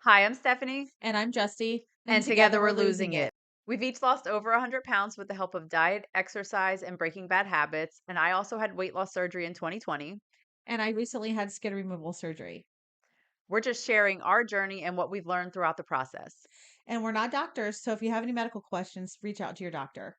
Hi, I'm Stephanie, And I'm Justy. and together we're losing it. We've each lost over 100 pounds with the help of diet, exercise, and breaking bad habits. And I also had weight loss surgery in 2020. And I recently had skin removal surgery. We're just sharing our journey and what we've learned throughout the process. And we're not doctors, so if you have any medical questions, reach out to your doctor.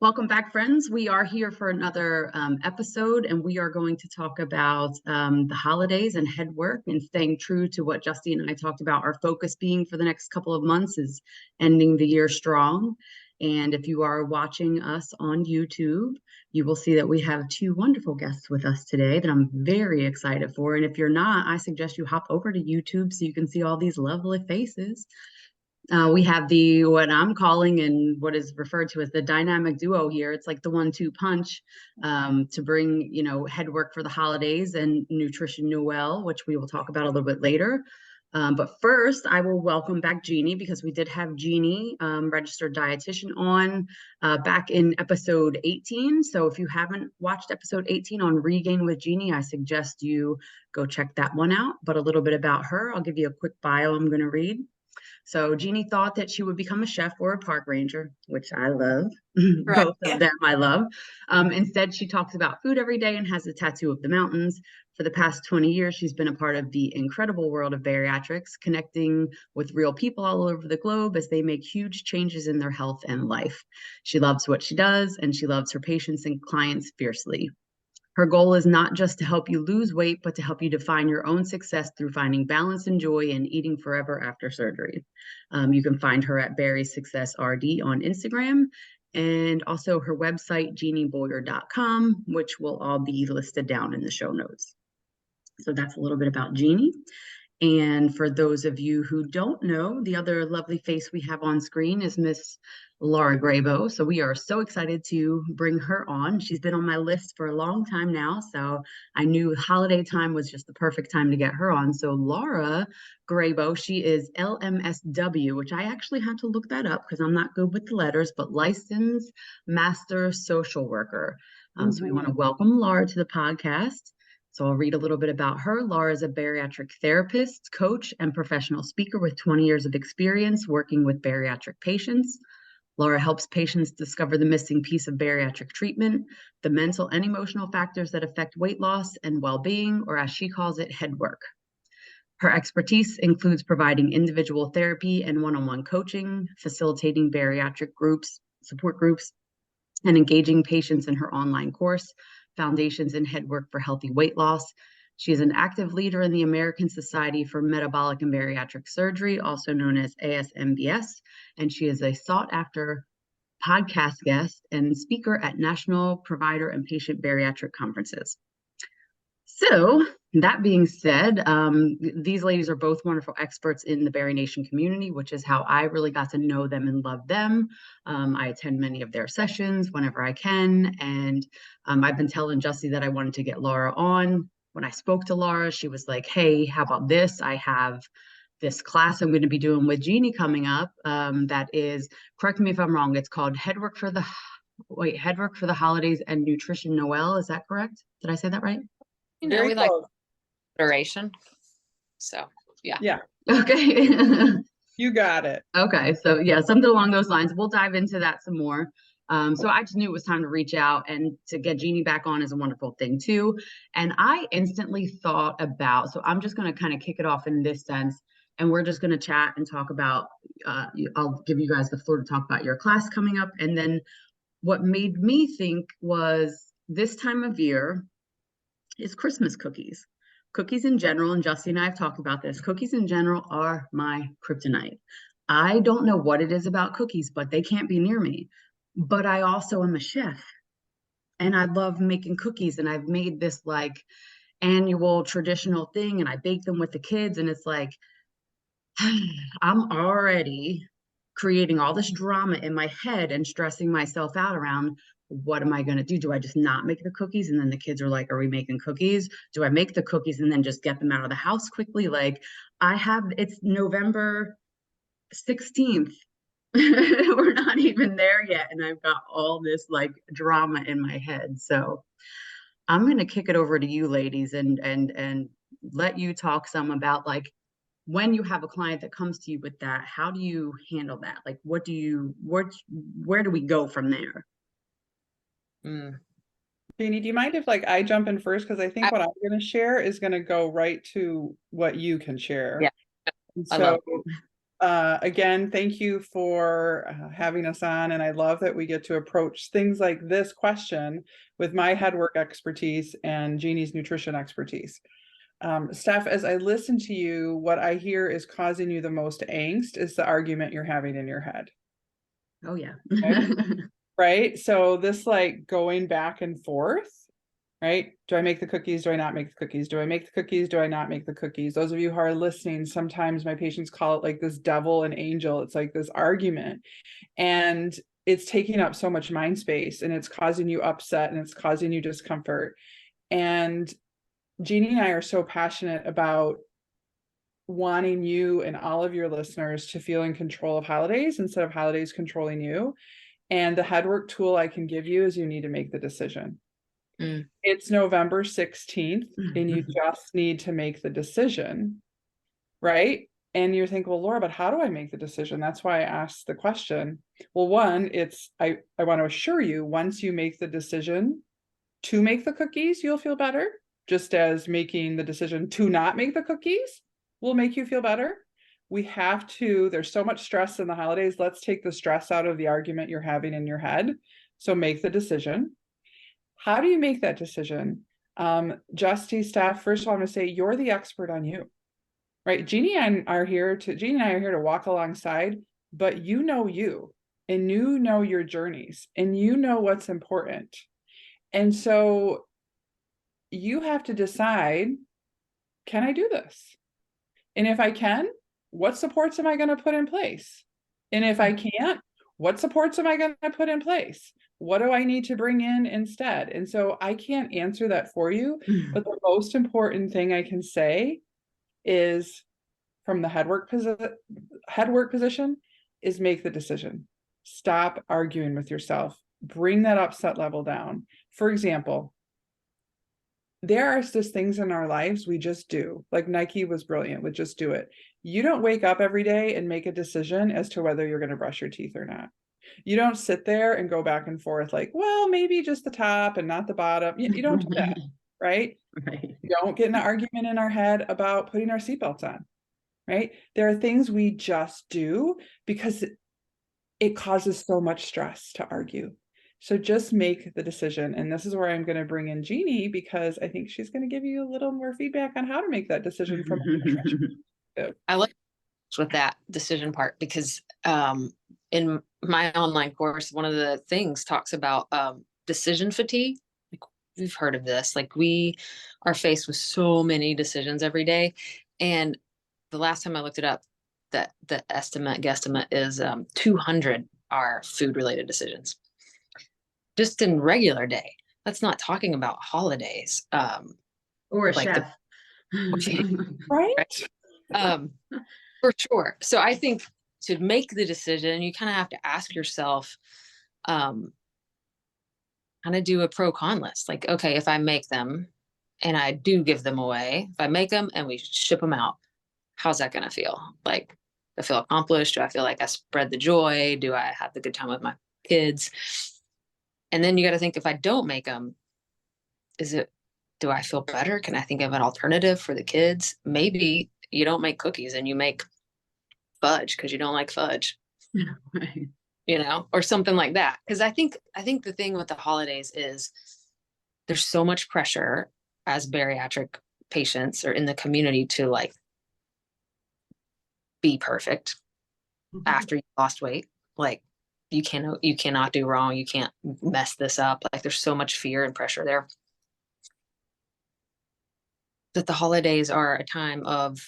Welcome back, friends. We are here for another episode, and we are going to talk about the holidays and head work and staying true to what Justy and I talked about. Our focus being for the next couple of months is ending the year strong. And if you are watching us on YouTube, you will see that we have two wonderful guests with us today that I'm very excited for. And if you're not, I suggest you hop over to YouTube so you can see all these lovely faces. We have what I'm calling and what is referred to as the dynamic duo here. It's like the 1-2 punch to bring, head work for the holidays and Nutrition Noel, which we will talk about a little bit later. But first, I will welcome back Jeannie because we did have Jeannie, registered dietitian, on back in episode 18. So if you haven't watched episode 18 on Regain with Jeannie, I suggest you go check that one out. But a little bit about her, I'll give you a quick bio I'm going to read. So Jeannie thought that she would become a chef or a park ranger, which I love. Both of them I love. Instead, she talks about food every day and has a tattoo of the mountains. For the past 20 years, she's been a part of the incredible world of bariatrics, connecting with real people all over the globe as they make huge changes in their health and life. She loves what she does, and she loves her patients and clients fiercely. Her goal is not just to help you lose weight, but to help you define your own success through finding balance and joy and eating forever after surgery. You can find her at Barry Success RD on Instagram, and also her website, JeannieBoyer.com, which will all be listed down in the show notes. So that's a little bit about Jeannie. And for those of you who don't know, the other lovely face we have on screen is Miss Lora Grabow. So we are so excited to bring her on. She's been on my list for a long time now. So I knew holiday time was just the perfect time to get her on. So Lora Grabow, she is LMSW, which I actually had to look that up because I'm not good with the letters, but Licensed Master Social Worker. So we want to welcome Lora to the podcast. So I'll read a little bit about her. Lora is a bariatric therapist, coach, and professional speaker with 20 years of experience working with bariatric patients. Lora helps patients discover the missing piece of bariatric treatment, the mental and emotional factors that affect weight loss and well-being, or as she calls it, head work. Her expertise includes providing individual therapy and one-on-one coaching, facilitating bariatric groups, support groups, and engaging patients in her online course, Foundations in Head Work for Healthy Weight Loss. She is an active leader in the American Society for Metabolic and Bariatric Surgery, also known as ASMBS, and she is a sought-after podcast guest and speaker at national provider and patient bariatric conferences. So that being said, these ladies are both wonderful experts in the Bari Nation community, which is how I really got to know them and love them. I attend many of their sessions whenever I can. And I've been telling Justy that I wanted to get Lora on. When I spoke to Lora, she was like, hey, how about this? I have this class I'm going to be doing with Jeannie coming up. That is, correct me if I'm wrong, it's called Headwork for the Holidays and Nutrition Noel. Is that correct? Did I say that right? Very we like close. iteration. So Yeah, Okay. you got it. Okay. So yeah, something along those lines. We'll dive into that some more. So I just knew it was time to reach out, and to get Jeannie back on is a wonderful thing too. And I instantly thought about, so I'm just going to kind of kick it off in this sense, and we're just going to chat and talk about, I'll give you guys the floor to talk about your class coming up. And then what made me think was this time of year is Christmas cookies. Cookies in general, and Justy and I have talked about this, cookies in general are my kryptonite. I don't know what it is about cookies, but they can't be near me. But I also am a chef, and I love making cookies, and I've made this like annual traditional thing, and I bake them with the kids, and it's like, I'm already creating all this drama in my head and stressing myself out around, what am I going to do? Do I just not make the cookies? And then the kids are like, are we making cookies? Do I make the cookies and then just get them out of the house quickly? Like, it's November 16th. We're not even there yet. And I've got all this like drama in my head. So I'm going to kick it over to you ladies and let you talk some about like when you have a client that comes to you with that, how do you handle that? Like, where do we go from there? Jeannie, do you mind if like I jump in first? Because I think what I'm going to share is going to go right to what you can share. Yeah. And I love again, thank you for having us on. And I love that we get to approach things like this question with my headwork expertise and Jeannie's nutrition expertise. Steph, as I listen to you, what I hear is causing you the most angst is the argument you're having in your head. Oh, yeah. Okay? Right? So this like going back and forth, right? Do I make the cookies? Do I not make the cookies? Do I make the cookies? Do I not make the cookies? Those of you who are listening, sometimes my patients call it like this devil and angel. It's like this argument. And it's taking up so much mind space and it's causing you upset and it's causing you discomfort. And Jeannie and I are so passionate about wanting you and all of your listeners to feel in control of holidays instead of holidays controlling you. And the headwork tool I can give you is you need to make the decision. It's November 16th and you just need to make the decision, right? And you think, well, Laura, but how do I make the decision? That's why I asked the question. Well, one, I want to assure you, once you make the decision to make the cookies, you'll feel better. Just as making the decision to not make the cookies will make you feel better. There's so much stress in the holidays. Let's take the stress out of the argument you're having in your head. So make the decision. How do you make that decision? Justy, Steph, first of all, I'm going to say you're the expert on you, right? Jeannie and I are here to walk alongside, but you know you, and you know your journeys, and you know what's important. And so you have to decide, can I do this? And if I can, what supports am I going to put in place? And if I can't, what supports am I going to put in place? What do I need to bring in instead? And so I can't answer that for you, but the most important thing I can say is from the headwork position is make the decision. Stop arguing with yourself. Bring that upset level down. For example, there are just things in our lives we just do. Like Nike was brilliant with just do it. You don't wake up every day and make a decision as to whether you're going to brush your teeth or not. You don't sit there and go back and forth like, well, maybe just the top and not the bottom. You don't do that, right? Right. We don't get in an argument in our head about putting our seatbelts on, right? There are things we just do because it causes so much stress to argue. So just make the decision. And this is where I'm going to bring in Jeannie because I think she's going to give you a little more feedback on how to make that decision from I like with that decision part because in my online course, one of the things talks about decision fatigue. Like we've heard of this. Like we are faced with so many decisions every day. And the last time I looked it up, that the guesstimate is 200 are food related decisions. Just in regular day. That's not talking about holidays. Or a like chef. right? For sure. So I think to make the decision, you kind of have to ask yourself, kind of do a pro-con list. Like, okay, if I make them and I do give them away, if I make them and we ship them out, how's that going to feel? Like, do I feel accomplished? Do I feel like I spread the joy? Do I have the good time with my kids? And then you got to think, if I don't make them, do I feel better? Can I think of an alternative for the kids? Maybe you don't make cookies and you make fudge because you don't like fudge, Right. Or something like that. Because I think the thing with the holidays is there's so much pressure as bariatric patients or in the community to like be perfect after you lost weight. Like you cannot do wrong. You can't mess this up. Like there's so much fear and pressure there. That the holidays are a time of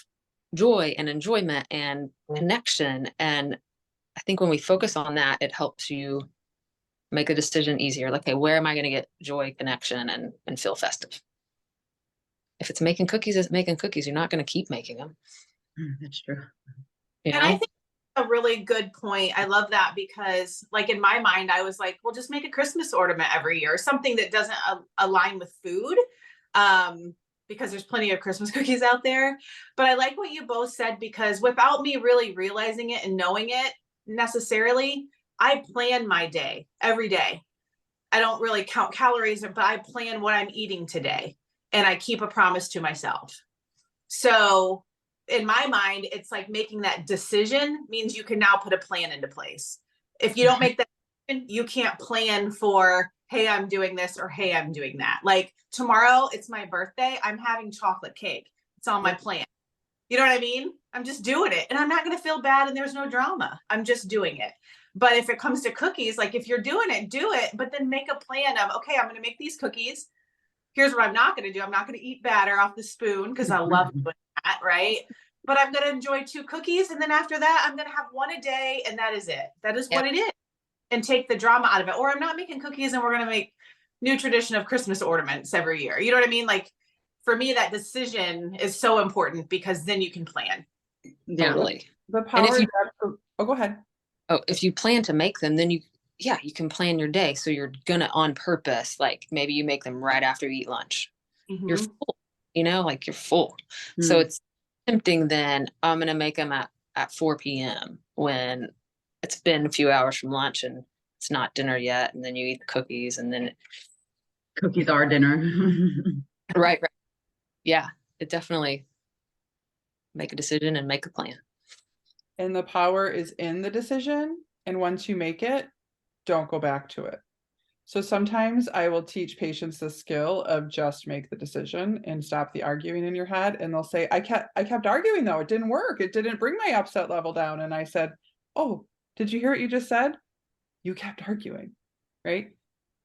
joy and enjoyment and connection. And I think when we focus on that, it helps you make a decision easier. Like, okay, where am I going to get joy, connection, and feel festive? If it's making cookies, it's making cookies. You're not going to keep making them. That's true. And I think a really good point. I love that because like in my mind, I was like, well, just make a Christmas ornament every year, something that doesn't align with food. Because there's plenty of Christmas cookies out there. But I like what you both said, because without me really realizing it and knowing it necessarily, I plan my day every day. I don't really count calories, but I plan what I'm eating today and I keep a promise to myself. So in my mind, it's like making that decision means you can now put a plan into place. If you don't make that decision, you can't plan for, hey, I'm doing this, or hey, I'm doing that. Like tomorrow, it's my birthday. I'm having chocolate cake. It's on my plan. You know what I mean? I'm just doing it and I'm not going to feel bad and there's no drama. I'm just doing it. But if it comes to cookies, like if you're doing it, do it, but then make a plan of, okay, I'm going to make these cookies. Here's what I'm not going to do. I'm not going to eat batter off the spoon because I love doing that, right? But I'm going to enjoy 2 cookies. And then after that, I'm going to have 1 a day. And that is it. That is what it is. And take the drama out of it. Or I'm not making cookies and we're going to make new tradition of Christmas ornaments every year. You know what I mean? Like for me, that decision is so important because then you can plan. Totally. The power. Oh, go ahead. Oh, if you plan to make them, then you can plan your day. So you're gonna on purpose, like maybe you make them right after you eat lunch. Mm-hmm. You're full, like you're full. So it's tempting then I'm gonna make them at 4 p.m. when it's been a few hours from lunch and it's not dinner yet. And then you eat the cookies and then Cookies are dinner. right. Yeah, it definitely make a decision and make a plan. And the power is in the decision. And once you make it, don't go back to it. So sometimes I will teach patients the skill of just make the decision and stop the arguing in your head. And they'll say, I kept arguing though. It didn't work. It didn't bring my upset level down. And I said, oh, did you hear what you just said? You kept arguing, right?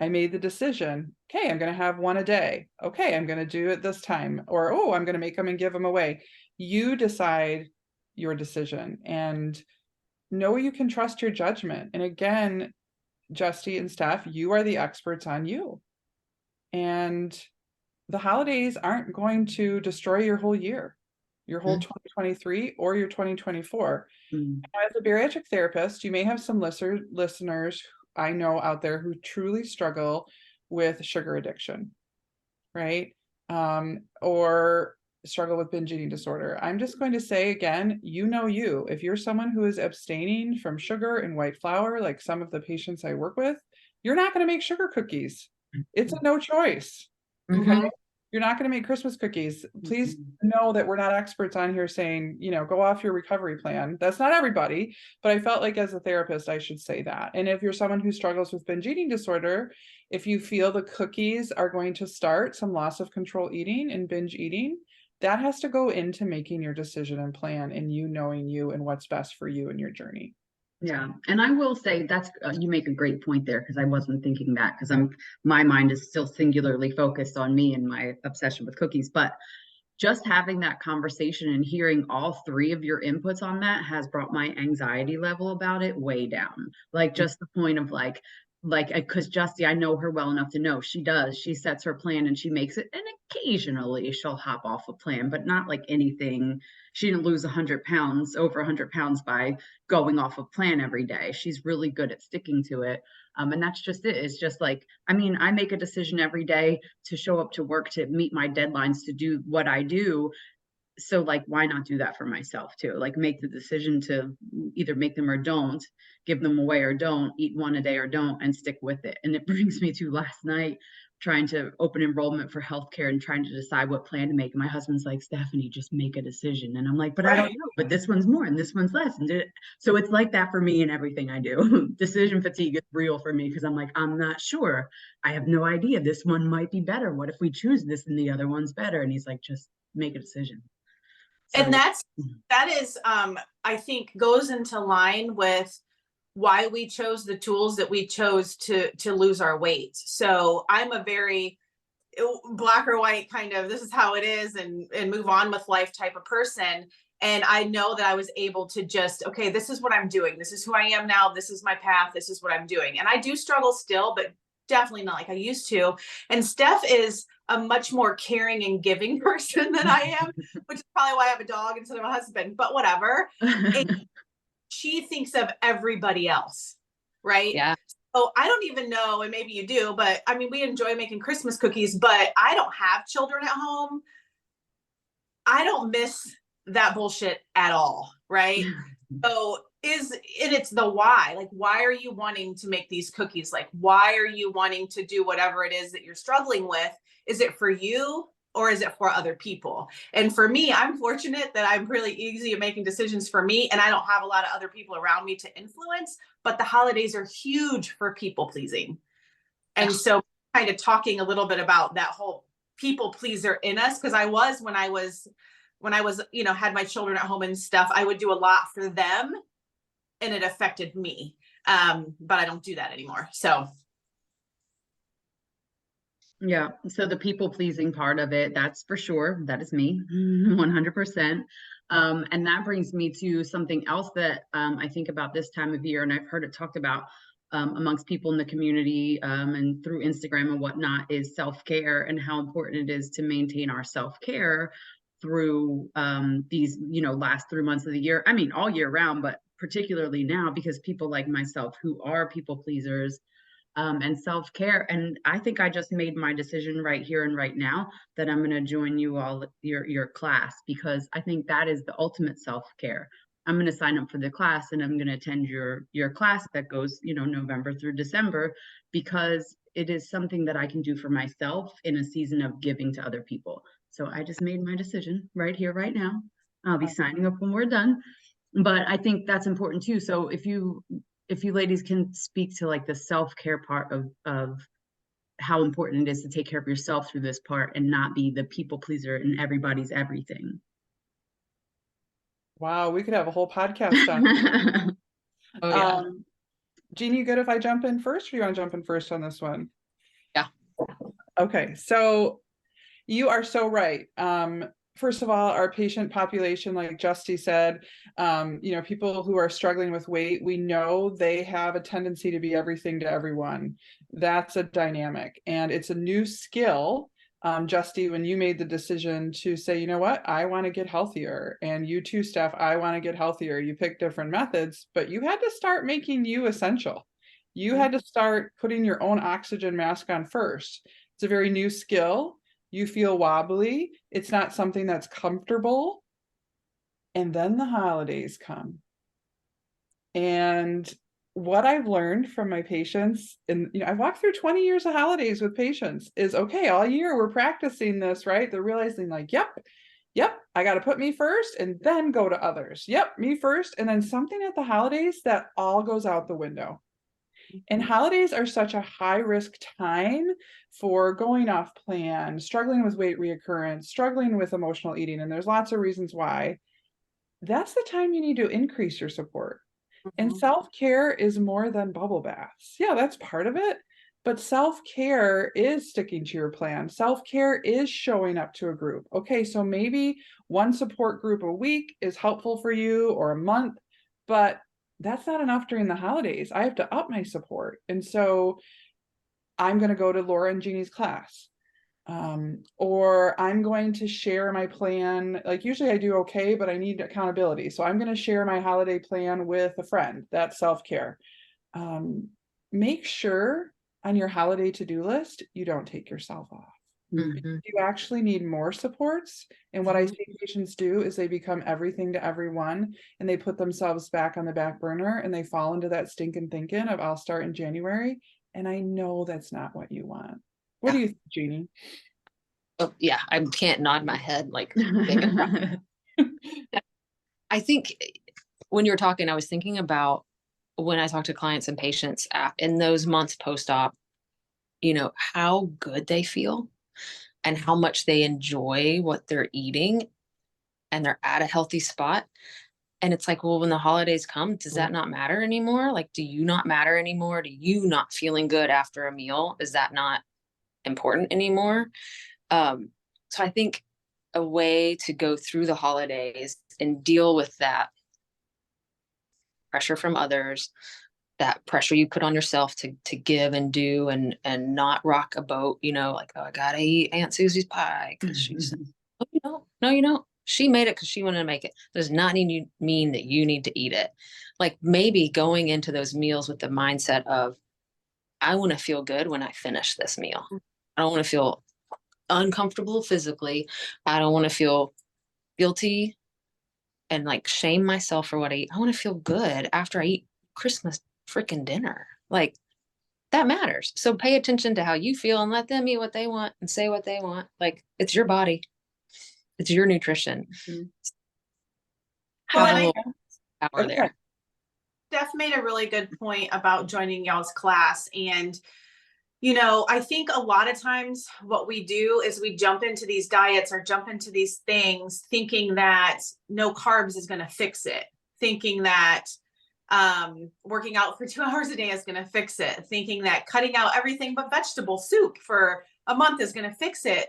I made the decision. Okay, I'm going to have 1 a day. Okay, I'm going to do it this time. Or, oh, I'm going to make them and give them away. You decide your decision and know you can trust your judgment. And again, Justy and Steph, you are the experts on you. And the holidays aren't going to destroy your whole year, your whole 2023 or your 2024. As a bariatric therapist, you may have some listeners I know out there who truly struggle with sugar addiction, right? Or struggle with binge eating disorder. I'm just going to say again, you, if you're someone who is abstaining from sugar and white flour, like some of the patients I work with, you're not going to make sugar cookies. It's a no choice. Okay. You're not going to make Christmas cookies. Please know that we're not experts on here saying, go off your recovery plan. That's not everybody, but I felt like as a therapist, I should say that. And if you're someone who struggles with binge eating disorder, if you feel the cookies are going to start some loss of control eating and binge eating, that has to go into making your decision and plan and you knowing you and what's best for you in your journey. Yeah. And I will say that's, you make a great point there because I wasn't thinking that because my mind is still singularly focused on me and my obsession with cookies. But just having that conversation and hearing all 3 of your inputs on that has brought my anxiety level about it way down. Like just the point of like, because Justy, I know her well enough to know she sets her plan and she makes it. And occasionally she'll hop off a plan, but not like anything. She didn't lose 100 pounds, over 100 pounds by going off a plan every day. She's really good at sticking to it. And that's just it. It's just like, I make a decision every day to show up to work, to meet my deadlines, to do what I do. So like, why not do that for myself too? Like make the decision to either make them or don't, give them away or don't, eat 1 a day or don't, and stick with it. And it brings me to last night, trying to open enrollment for healthcare and trying to decide what plan to make. And my husband's like, Stephanie, just make a decision. And I'm like, but I don't know, but this one's more and this one's less. And so it's like that for me in everything I do. Decision fatigue is real for me because I'm like, I'm not sure. I have no idea. This one might be better. What if we choose this and the other one's better? And he's like, just make a decision. So, and that is, I think goes into line with why we chose the tools that we chose to lose our weight. So I'm a very black or white kind of, this is how it is and move on with life type of person. And I know that I was able to just, okay, this is what I'm doing. This is who I am now. This is my path. This is what I'm doing. And I do struggle still, but definitely not like I used to. And Steph is a much more caring and giving person than I am, which is probably why I have a dog instead of a husband, but whatever. she thinks of everybody else, right? Yeah. Oh, I don't even know, and maybe you do, but I mean, we enjoy making Christmas cookies, but I don't have children at home. I don't miss that bullshit at all, right? So it's the why. Like, why are you wanting to make these cookies? Like, why are you wanting to do whatever it is that you're struggling with? Is it for you or is it for other people? And for me, I'm fortunate that I'm really easy at making decisions for me, and I don't have a lot of other people around me to influence, but the holidays are huge for people pleasing. And so kind of talking a little bit about that whole people pleaser in us, because I was, when I was, you know, had my children at home and stuff, I would do a lot for them and it affected me. But I don't do that anymore. So. Yeah. So the people pleasing part of it, that's for sure. That is me, 100%. And that brings me to something else that I think about this time of year, and I've heard it talked about amongst people in the community and through Instagram and whatnot, is self-care, and how important it is to maintain our self-care through these, you know, last 3 months of the year. I mean, all year round, but particularly now, because people like myself who are people pleasers and self-care. And I think I just made my decision right here and right now that I'm going to join you all, your class, because I think that is the ultimate self-care. I'm going to sign up for the class and I'm going to attend your class that goes, you know, November through December, because it is something that I can do for myself in a season of giving to other people. So I just made my decision right here, right now. I'll be signing up when we're done. But I think that's important too. So if you ladies can speak to like the self-care part of how important it is to take care of yourself through this part and not be the people pleaser and everybody's everything. Wow, we could have a whole podcast on. Oh, yeah. Jeannie, you good if I jump in first, or do you want to jump in first on this one? Yeah. Okay, so you are so right. First of all, our patient population, like Justy said, you know, people who are struggling with weight, we know they have a tendency to be everything to everyone. That's a dynamic, and it's a new skill. Justy, when you made the decision to say, you know what, I want to get healthier, and you too, Steph, I want to get healthier. You picked different methods, but you had to start making you essential. You had to start putting your own oxygen mask on first. It's a very new skill. You feel wobbly. It's not something that's comfortable. And then the holidays come. And what I've learned from my patients, and you know, I've walked through 20 years of holidays with patients, is okay, all year we're practicing this, right? They're realizing like, yep, I got to put me first and then go to others. Yep, me first. And then something at the holidays that all goes out the window. And holidays are such a high risk time for going off plan, struggling with weight reoccurrence, struggling with emotional eating. And there's lots of reasons why. That's the time you need to increase your support. And self-care is more than bubble baths. Yeah, that's part of it. But self-care is sticking to your plan. Self-care is showing up to a group. Okay, so maybe one support group a week is helpful for you, or a month, but that's not enough during the holidays. I have to up my support. And so I'm going to go to Lora and Jeannie's class. Or I'm going to share my plan. Like usually I do okay, but I need accountability. So I'm going to share my holiday plan with a friend. That's self-care. Make sure on your holiday to-do list, you don't take yourself off. You actually need more supports. And what I see patients do is they become everything to everyone, and they put themselves back on the back burner, and they fall into that stinking thinking of I'll start in January. And I know that's not what you want. What do you think, Jeannie? Oh, yeah, I can't nod my head like I think when you were talking, I was thinking about when I talk to clients and patients in those months post-op, you know, how good they feel and how much they enjoy what they're eating, and they're at a healthy spot. And it's like, well, when the holidays come, does that not matter anymore? Like, do you not matter anymore? Do you not feeling good after a meal? Is that not important anymore? So I think a way to go through the holidays and deal with that pressure from others, that pressure you put on yourself to give and do and not rock a boat, you know, like, oh, I gotta eat Aunt Susie's pie because she's, oh, you know, no, you don't. She made it because she wanted to make it. Does not mean that you need to eat it. Like maybe going into those meals with the mindset of, I want to feel good when I finish this meal. I don't want to feel uncomfortable physically. I don't want to feel guilty and like shame myself for what I eat. I want to feel good after I eat Christmas freaking dinner. Like that matters. So pay attention to how you feel and let them eat what they want and say what they want. Like it's your body. It's your nutrition. Mm-hmm. Well, Have and a I little power Okay. there. Steph made a really good point about joining y'all's class. And, you know, I think a lot of times what we do is we jump into these diets or jump into these things thinking that no carbs is going to fix it, thinking that working out for 2 hours a day is going to fix it, thinking that cutting out everything but vegetable soup for a month is going to fix it.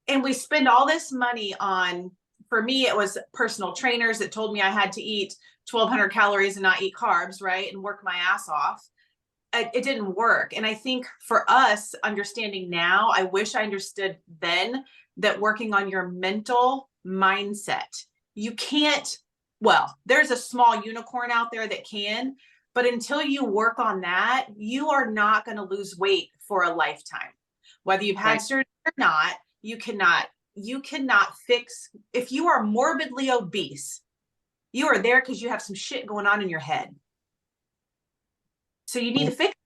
And we spend all this money on, for me, it was personal trainers that told me I had to eat 1,200 calories and not eat carbs, right? And work my ass off. It didn't work. And I think for us, understanding now, I wish I understood then that working on your mental mindset, you can't, well, there's a small unicorn out there that can, but until you work on that, you are not going to lose weight for a lifetime. Whether you've had surgery or not, you cannot fix, if you are morbidly obese, you are there because you have some shit going on in your head. So you need to fix it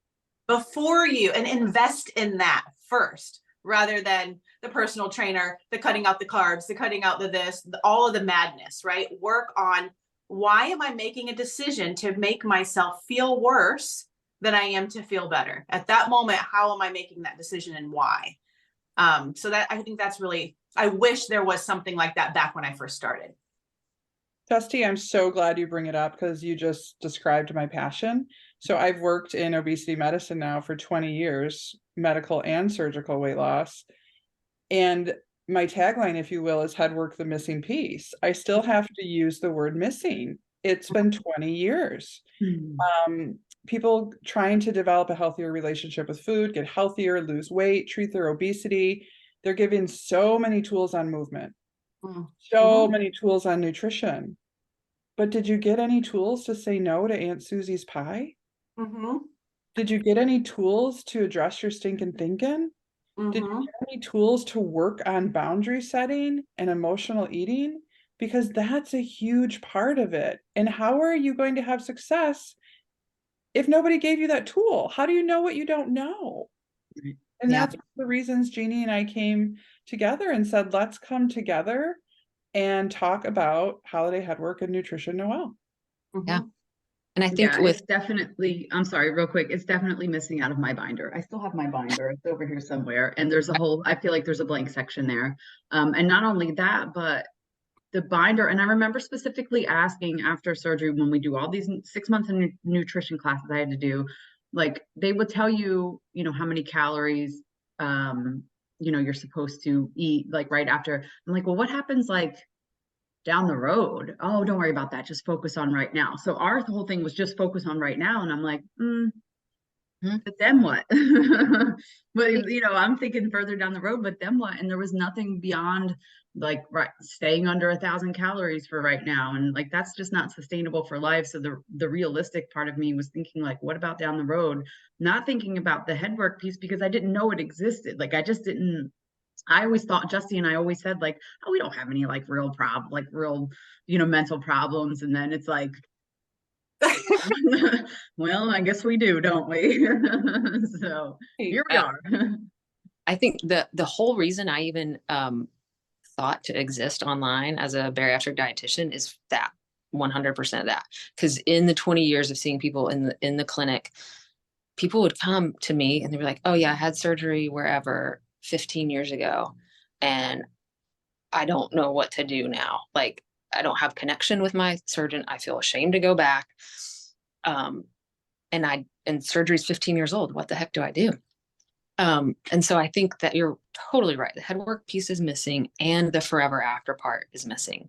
before you, and invest in that first, rather than the personal trainer, the cutting out the carbs, the cutting out the this, all of the madness, right? Work on, why am I making a decision to make myself feel worse than I am to feel better? At that moment, how am I making that decision and why? So that, I think that's really, I wish there was something like that back when I first started. Dusty, I'm so glad you bring it up because you just described my passion. So I've worked in obesity medicine now for 20 years, medical and surgical weight loss. And my tagline, if you will, is Headwork, the missing piece. I still have to use the word missing. It's been 20 years. People trying to develop a healthier relationship with food, get healthier, lose weight, treat their obesity. They're given so many tools on movement. So many tools on nutrition. But did you get any tools to say no to Aunt Susie's pie? Did you get any tools to address your stinking thinking? Did you get any tools to work on boundary setting and emotional eating? Because that's a huge part of it. And how are you going to have success if nobody gave you that tool? How do you know what you don't know? And that's one of the reasons Jeannie and I came together and said, let's come together and talk about Holiday Headwork and Nutrition Noel. Yeah. And I think it's definitely, I'm sorry, real quick, it's definitely missing out of my binder. I still have my binder. It's over here somewhere. And there's a whole, I feel like there's a blank section there. And not only that, but the binder. And I remember specifically asking after surgery, when we do all these 6 months of nutrition classes I had to do, like they would tell you, you know, how many calories, you know, you're supposed to eat like right after. I'm like, well, what happens like down the road? Oh, don't worry about that. Just focus on right now. So our whole thing was just focus on right now. And I'm like, but then what? But you know, I'm thinking further down the road, but then what? And there was nothing beyond like staying under 1,000 calories for right now. And like, that's just not sustainable for life. So the realistic part of me was thinking like, what about down the road? Not thinking about the headwork piece because I didn't know it existed. Like I just didn't, I always thought, Justy and I always said like, oh, we don't have any like real, you know, mental problems. And then it's like, well, I guess we do, don't we? So here we are. I think the whole reason I even thought to exist online as a bariatric dietitian is that 100% of that. Because in the 20 years of seeing people in the clinic, people would come to me and they'd be like, oh yeah, I had surgery wherever 15 years ago, and I don't know what to do now. Like, I don't have connection with my surgeon. I feel ashamed to go back. And surgery's 15 years old. What the heck do I do? And so I think that you're totally right. The headwork piece is missing and the forever after part is missing.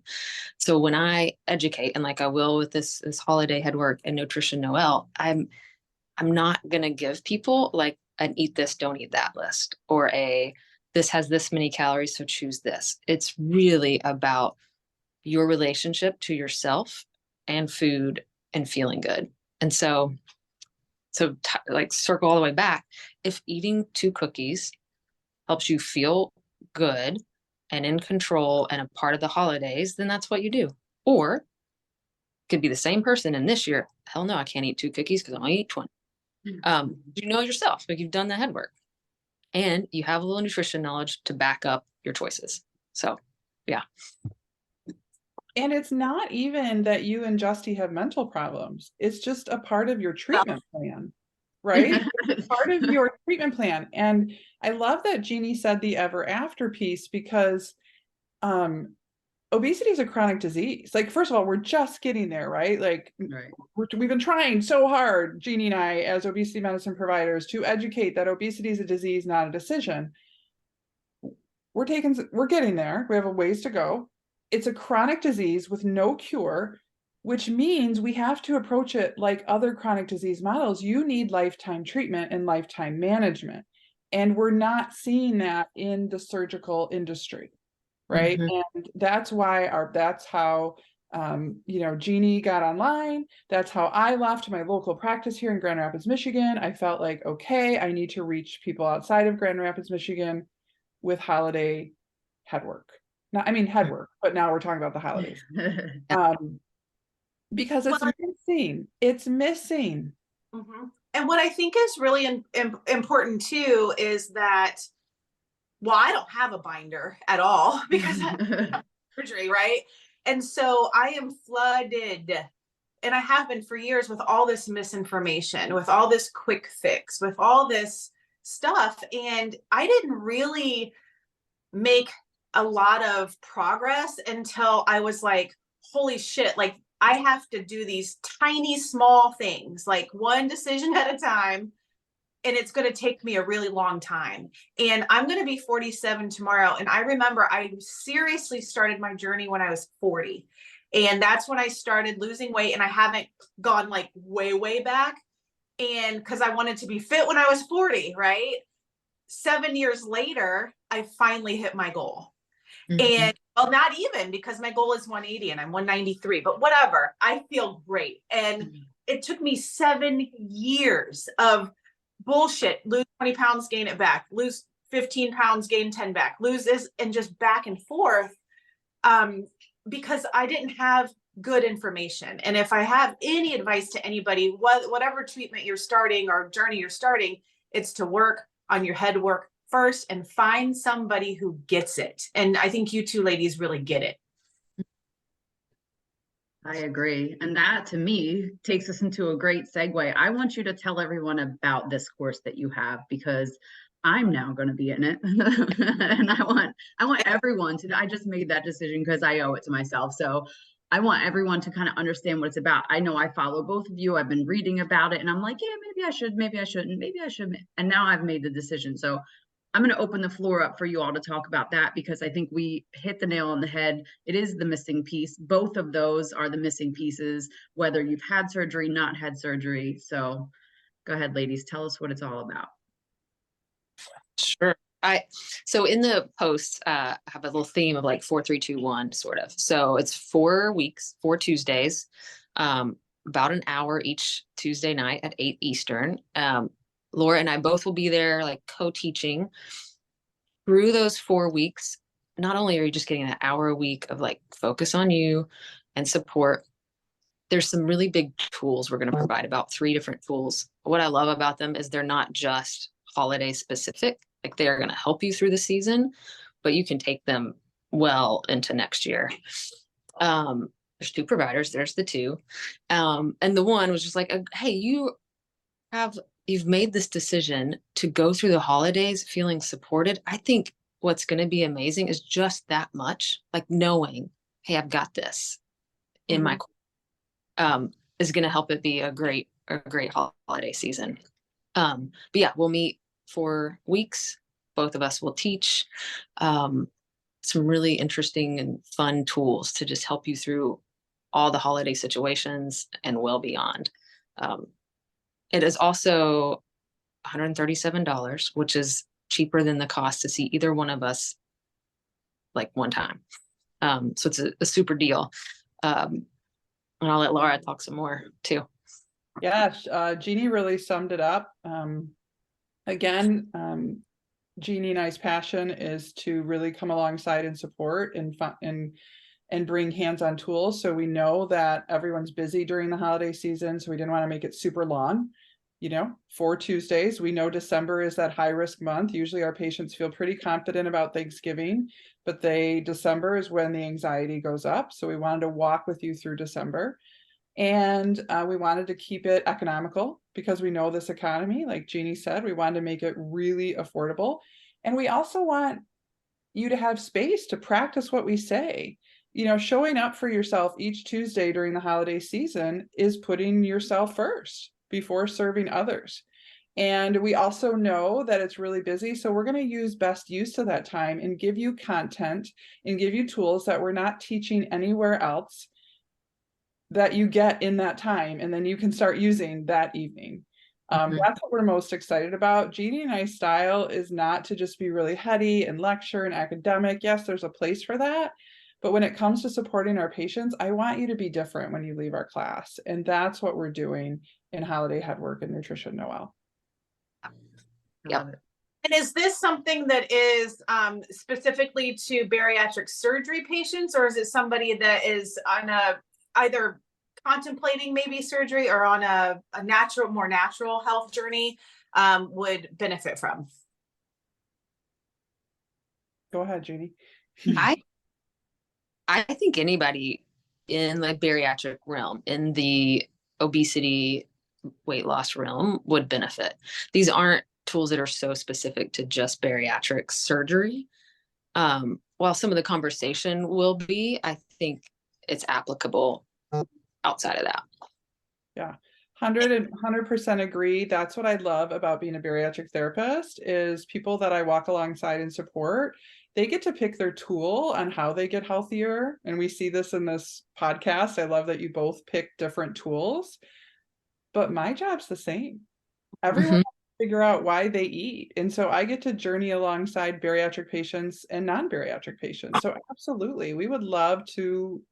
So when I educate, and like I will with this holiday headwork and nutrition Noel, I'm not going to give people like an eat this, don't eat that list, or this has this many calories, so choose this. It's really about your relationship to yourself and food and feeling good. And so like circle all the way back, if eating 2 cookies helps you feel good and in control and a part of the holidays, then that's what you do. Or could be the same person in this year, hell no, I can't eat 2 cookies because I only eat 20. You know yourself, like you've done the head work and you have a little nutrition knowledge to back up your choices. So yeah. And it's not even that you and Justy have mental problems. It's just a part of your treatment plan, right? It's part of your treatment plan. And I love that Jeannie said the ever after piece, because obesity is a chronic disease. Like, first of all, we're just getting there, right? Like, Right. we've been trying so hard, Jeannie and I, as obesity medicine providers, to educate that obesity is a disease, not a decision. We're getting there. We have a ways to go. It's a chronic disease with no cure, which means we have to approach it like other chronic disease models. You need lifetime treatment and lifetime management. And we're not seeing that in the surgical industry, right? And that's why that's how, Jeannie got online. That's how I left my local practice here in Grand Rapids, Michigan. I felt like, okay, I need to reach people outside of Grand Rapids, Michigan with holiday headwork. Headwork, but now we're talking about the holidays. Because it's missing. And what I think is really important too is that, well, I don't have a binder at all because I have surgery, right? And so I am flooded, and I have been for years, with all this misinformation, with all this quick fix, with all this stuff. And I didn't really make a lot of progress until I was like, holy shit, like I have to do these tiny, small things, like one decision at a time. And it's going to take me a really long time. And I'm going to be 47 tomorrow. And I remember I seriously started my journey when I was 40. And that's when I started losing weight. And I haven't gone like way, way back. And because I wanted to be fit when I was 40, right? 7 years later, I finally hit my goal. And well, not even, because my goal is 180 and I'm 193, but whatever, I feel great. And it took me 7 years of bullshit, lose 20 pounds, gain it back, lose 15 pounds, gain 10 back, lose this, and just back and forth, because I didn't have good information. And if I have any advice to anybody, whatever treatment you're starting or journey you're starting, it's to work on your head work first and find somebody who gets it. And I think you two ladies really get it. I agree. And that to me takes us into a great segue. I want you to tell everyone about this course that you have, because I'm now going to be in it. And I want everyone to, I just made that decision because I owe it to myself. So I want everyone to kind of understand what it's about. I know I follow both of you. I've been reading about it and I'm like, yeah, maybe I should, maybe I shouldn't, maybe I should. And now I've made the decision. So I'm going to open the floor up for you all to talk about that, because I think we hit the nail on the head. It is the missing piece. Both of those are the missing pieces, whether you've had surgery, not had surgery. So go ahead, ladies, tell us what it's all about. Sure. So in the post, I have a little theme of like 4, 3, 2, 1 sort of. So it's 4 weeks, 4 Tuesdays, about an hour each Tuesday night at 8 Eastern. Lora and I both will be there, like co-teaching through those 4 weeks. Not only are you just getting an hour a week of like focus on you and support, there's some really big tools we're going to provide, about 3 different tools. What I love about them is they're not just holiday specific, like they are going to help you through the season, but you can take them well into next year. There's 2 providers, there's the 2. And the one was just like, hey, you've made this decision to go through the holidays feeling supported. I think what's going to be amazing is just that much, like knowing, hey, I've got this in my, is going to help it be a great holiday season. But yeah, we'll meet 4 weeks. Both of us will teach some really interesting and fun tools to just help you through all the holiday situations and well beyond. It is also $137, which is cheaper than the cost to see either one of us like one time. So it's a super deal. And I'll let Laura talk some more too. Yeah, Jeannie really summed it up. Again, Jeannie and I's passion is to really come alongside and support and bring hands-on tools. So we know that everyone's busy during the holiday season, so we didn't want to make it super long. 4 Tuesdays. We know December is that high risk month. Usually our patients feel pretty confident about Thanksgiving, but December is when the anxiety goes up. So we wanted to walk with you through December. And we wanted to keep it economical because we know this economy, like Jeannie said, we wanted to make it really affordable. And we also want you to have space to practice what we say. Showing up for yourself each Tuesday during the holiday season is putting yourself first before serving others. And we also know that it's really busy. So we're going to use best use of that time and give you content and give you tools that we're not teaching anywhere else that you get in that time, and then you can start using that evening. That's what we're most excited about. Jeannie and I's style is not to just be really heady and lecture and academic. Yes, there's a place for that. But when it comes to supporting our patients, I want you to be different when you leave our class. And that's what we're doing in Holiday Headwork and Nutrition Noel. Yep. And is this something that is specifically to bariatric surgery patients, or is it somebody that is on either contemplating maybe surgery or on a more natural health journey would benefit from? Go ahead, Jeannie. I think anybody in the bariatric realm, in the obesity weight loss realm, would benefit. These aren't tools that are so specific to just bariatric surgery. While some of the conversation will be, I think it's applicable outside of that. Yeah, 100% agree. That's what I love about being a bariatric therapist is people that I walk alongside and support, they get to pick their tool on how they get healthier. And we see this in this podcast. I love that you both pick different tools, but my job's the same. Everyone has to figure out why they eat. And so I get to journey alongside bariatric patients and non-bariatric patients. So absolutely, we would love to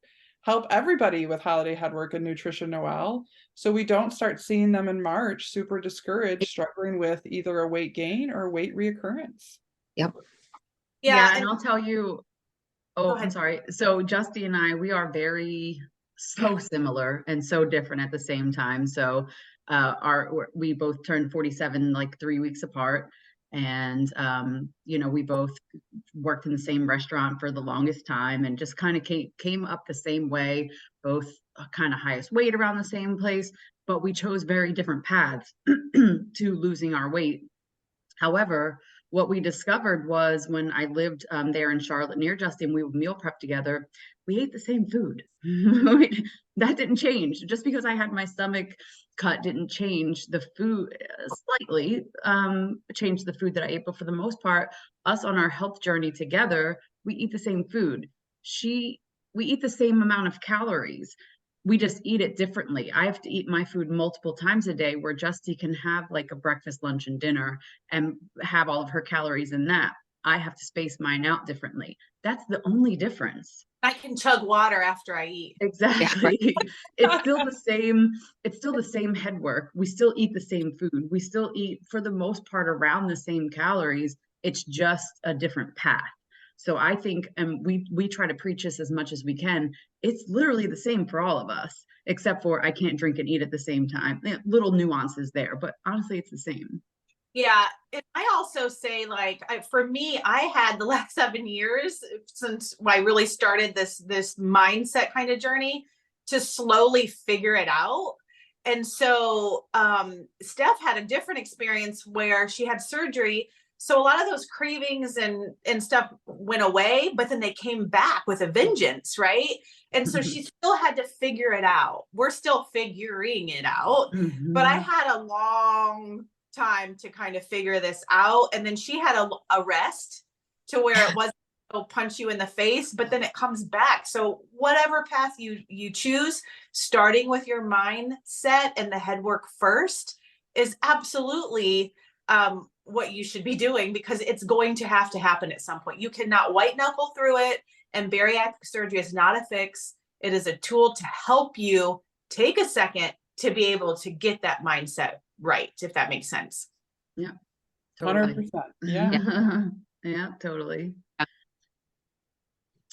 help everybody with Holiday Headwork and Nutrition Noel, so we don't start seeing them in March super discouraged, struggling with either a weight gain or weight reoccurrence. Yep. Yeah, and I'll tell you, I'm sorry. So Justy and I, we are so similar and so different at the same time. So we both turned 47 like 3 weeks apart. And, we both worked in the same restaurant for the longest time and just kind of came up the same way, both kind of highest weight around the same place, but we chose very different paths to losing our weight. However, what we discovered was when I lived there in Charlotte near Justin, we would meal prep together. We ate the same food. That didn't change. Just because I had my stomach cut didn't change the food slightly, changed the food that I ate. But for the most part, us on our health journey together, we eat the same food. We eat the same amount of calories. We just eat it differently. I have to eat my food multiple times a day, where Justy can have like a breakfast, lunch, and dinner and have all of her calories in that. I have to space mine out differently. That's the only difference. I can chug water after I eat. Exactly. It's still the same. It's still the same head work. We still eat the same food. We still eat, for the most part, around the same calories. It's just a different path. So I think, and we try to preach this as much as we can, it's literally the same for all of us, except for I can't drink and eat at the same time. Little nuances there, but honestly, it's the same. Yeah. And I also say, for me, I had the last 7 years since I really started this mindset kind of journey to slowly figure it out. And so Steph had a different experience where she had surgery. So a lot of those cravings and stuff went away, but then they came back with a vengeance, right? And so she still had to figure it out. We're still figuring it out, but I had a long time to kind of figure this out. And then she had a rest to where it wasn't it'll punch you in the face, but then it comes back. So whatever path you choose, starting with your mindset and the head work first is absolutely what you should be doing, because it's going to happen at some point. You cannot white knuckle through it And bariatric surgery is not a fix. It is a tool to help you take a second to be able to get that mindset right, if that makes sense. Yeah. 100%. Yeah. Yeah, totally. Yeah.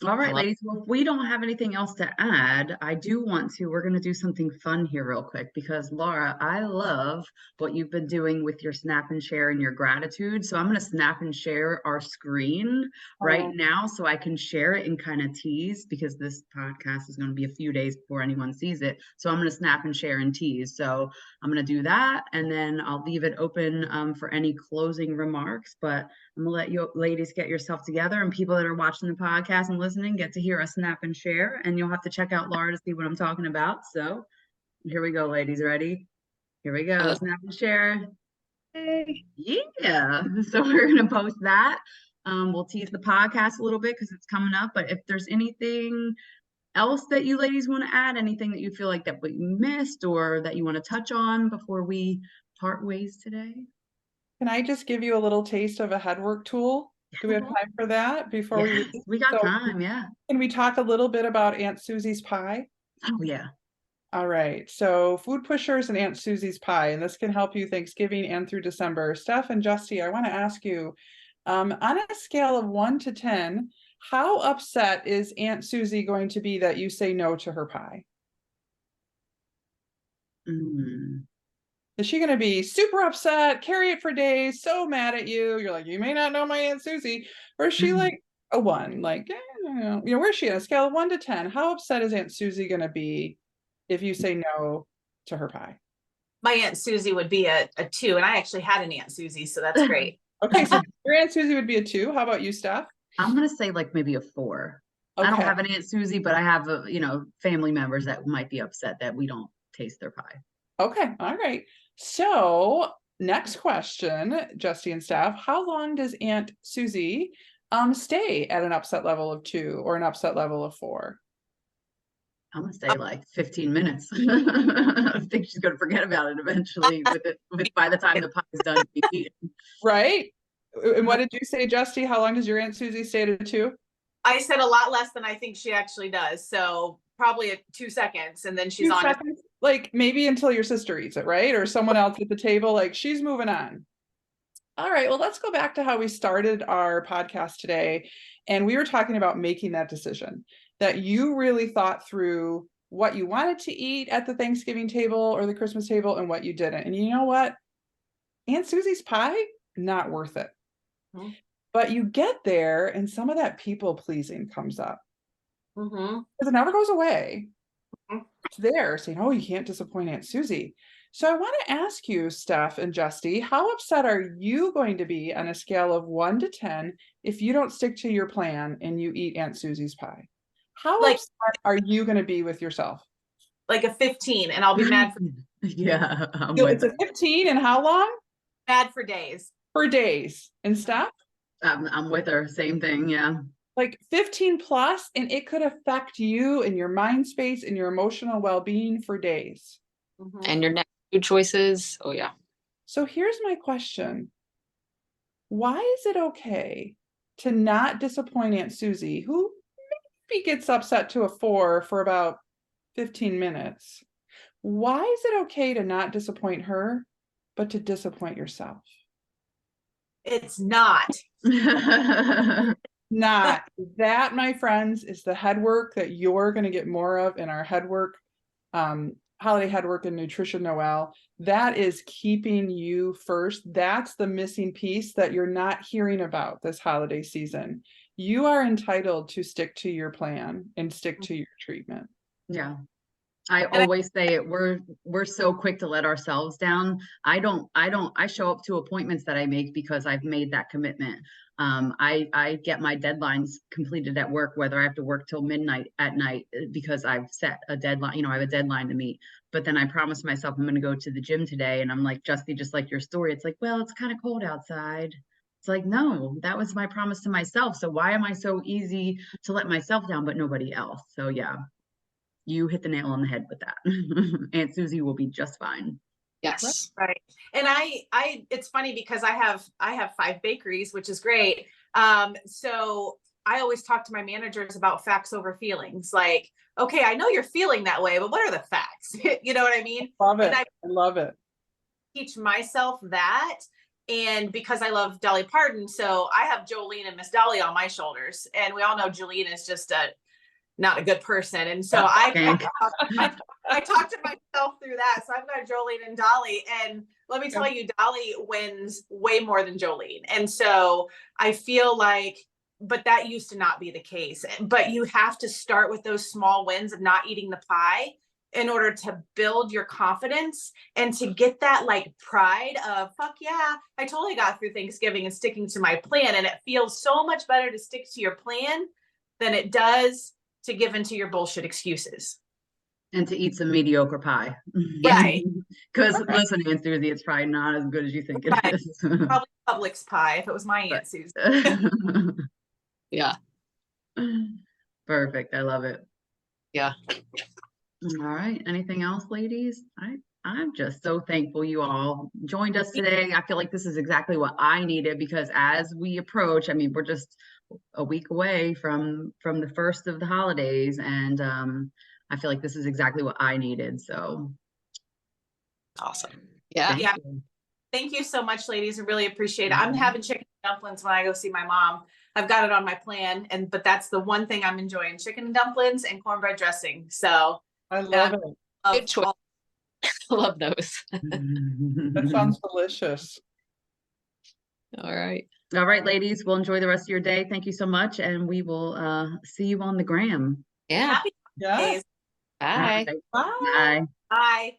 All right, love- ladies. Well, if we don't have anything else to add, we're going to do something fun here real quick because Laura, I love what you've been doing with your snap and share and your gratitude. So I'm going to snap and share our screen right now so I can share it and kind of tease because this podcast is going to be a few days before anyone sees it. So I'm going to snap and share and tease. So I'm going to do that and then I'll leave it open for any closing remarks, but I'm gonna let you ladies get yourself together and people that are watching the podcast and listening get to hear us snap and share. And you'll have to check out Laura to see what I'm talking about. So here we go, ladies. Ready? Here we go. Snap and share. Hey. Yeah. So we're gonna post that. We'll tease the podcast a little bit because it's coming up. But if there's anything else that you ladies want to add, anything that you feel like that we missed or that you want to touch on before we part ways today? Can I just give you a little taste of a headwork tool? Do we have time for that before Yes, we got time, yeah. Can we talk a little bit about Aunt Susie's pie? Oh, yeah. All right. So food pushers and Aunt Susie's pie, and this can help you Thanksgiving and through December. Steph and Justy, I want to ask you, on a scale of 1 to 10, how upset is Aunt Susie going to be that you say no to her pie? Is she going to be super upset, carry it for days, so mad at you? You're like, you may not know my Aunt Susie. Or is she like a 1? Like, where's she on a scale of 1 to 10? How upset is Aunt Susie going to be if you say no to her pie? My Aunt Susie would be a 2, and I actually had an Aunt Susie, so that's great. Okay, so your Aunt Susie would be a 2. How about you, Steph? I'm going to say like maybe a 4. Okay. I don't have an Aunt Susie, but I have, family members that might be upset that we don't taste their pie. Okay. All right. So next question, Justy and Steph, how long does Aunt Susie stay at an upset level of 2 or an upset level of 4? I'm gonna say like 15 minutes. I think she's gonna forget about it eventually by the time the pie is done being eaten. Right. And what did you say, Justy? How long does your Aunt Susie stay at a 2? I said a lot less than I think she actually does. So probably 2 seconds, and then she's 2 on. seconds? Like maybe until your sister eats it, right? Or someone else at the table, like she's moving on. All right, well, let's go back to how we started our podcast today. And we were talking about making that decision, that you really thought through what you wanted to eat at the Thanksgiving table or the Christmas table and what you didn't. And you know what? Aunt Susie's pie, not worth it. Mm-hmm. But you get there and some of that people pleasing comes up. Because it never goes away. It's there saying, oh, you can't disappoint Aunt Susie. So I want to ask you, Steph and Justy, how upset are you going to be on a scale of 1 to 10 if you don't stick to your plan and you eat Aunt Susie's pie? How upset are you going to be with yourself? Like a 15, and I'll be mad for yeah. It's a 15, and how long? Mad for days. For days. And Steph? I'm with her. Same thing. Yeah. Like 15 plus, and it could affect you and your mind space and your emotional well-being for days. And your next food choices. Oh yeah. So here's my question. Why is it okay to not disappoint Aunt Susie, who maybe gets upset to a 4 for about 15 minutes? Why is it okay to not disappoint her, but to disappoint yourself? It's not. Not. That, my friends, is the headwork that you're going to get more of in our headwork, holiday headwork and nutrition Noel. That is keeping you first. That's the missing piece that you're not hearing about this holiday season. You are entitled to stick to your plan and stick to your treatment. Yeah. I always say it. We're so quick to let ourselves down. I show up to appointments that I make because I've made that commitment. I get my deadlines completed at work, whether I have to work till midnight at night because I've set a deadline, I have a deadline to meet. But then I promise myself I'm going to go to the gym today. And I'm like, Justy, just like your story. It's like, well, it's kind of cold outside. It's like, no, that was my promise to myself. So why am I so easy to let myself down, but nobody else? So yeah. You hit the nail on the head with that. Aunt Susie will be just fine. Yes. Right. And I it's funny because I have 5 bakeries, which is great. So I always talk to my managers about facts over feelings. Like, okay, I know you're feeling that way, but what are the facts? You know what I mean? Love it. And I love it. teach myself that. And because I love Dolly Parton, so I have Jolene and Miss Dolly on my shoulders. And we all know Jolene is just not a good person. And so I talked to myself through that. So I've got Jolene and Dolly. And let me tell you, Dolly wins way more than Jolene. And so I feel like, but that used to not be the case. But you have to start with those small wins of not eating the pie in order to build your confidence and to get that like pride of, fuck yeah, I totally got through Thanksgiving and sticking to my plan. And it feels so much better to stick to your plan than it does to give into your bullshit excuses. And to eat some mediocre pie. Right. Because listen, Aunt Susie, it's probably not as good as you think it is. Probably Publix pie if it was my Aunt Susie. Yeah. Perfect. I love it. Yeah. All right. Anything else, ladies? I'm just so thankful you all joined us today. I feel like this is exactly what I needed, because as we approach, I mean, we're just a week away from the first of the holidays, and I feel like this is exactly what I needed. So Awesome. Yeah. Yeah. Thank you so much, ladies. I really appreciate it. I'm having chicken and dumplings when I go see my mom. I've got it on my plan, but that's the one thing I'm enjoying: chicken and dumplings and cornbread dressing. So I love it. Good choice. I love those. That sounds delicious. All right. All right, ladies, we'll enjoy the rest of your day. Thank you so much, and we will see you on the gram. Yeah. happy Yeah. days. Bye. Bye. Bye.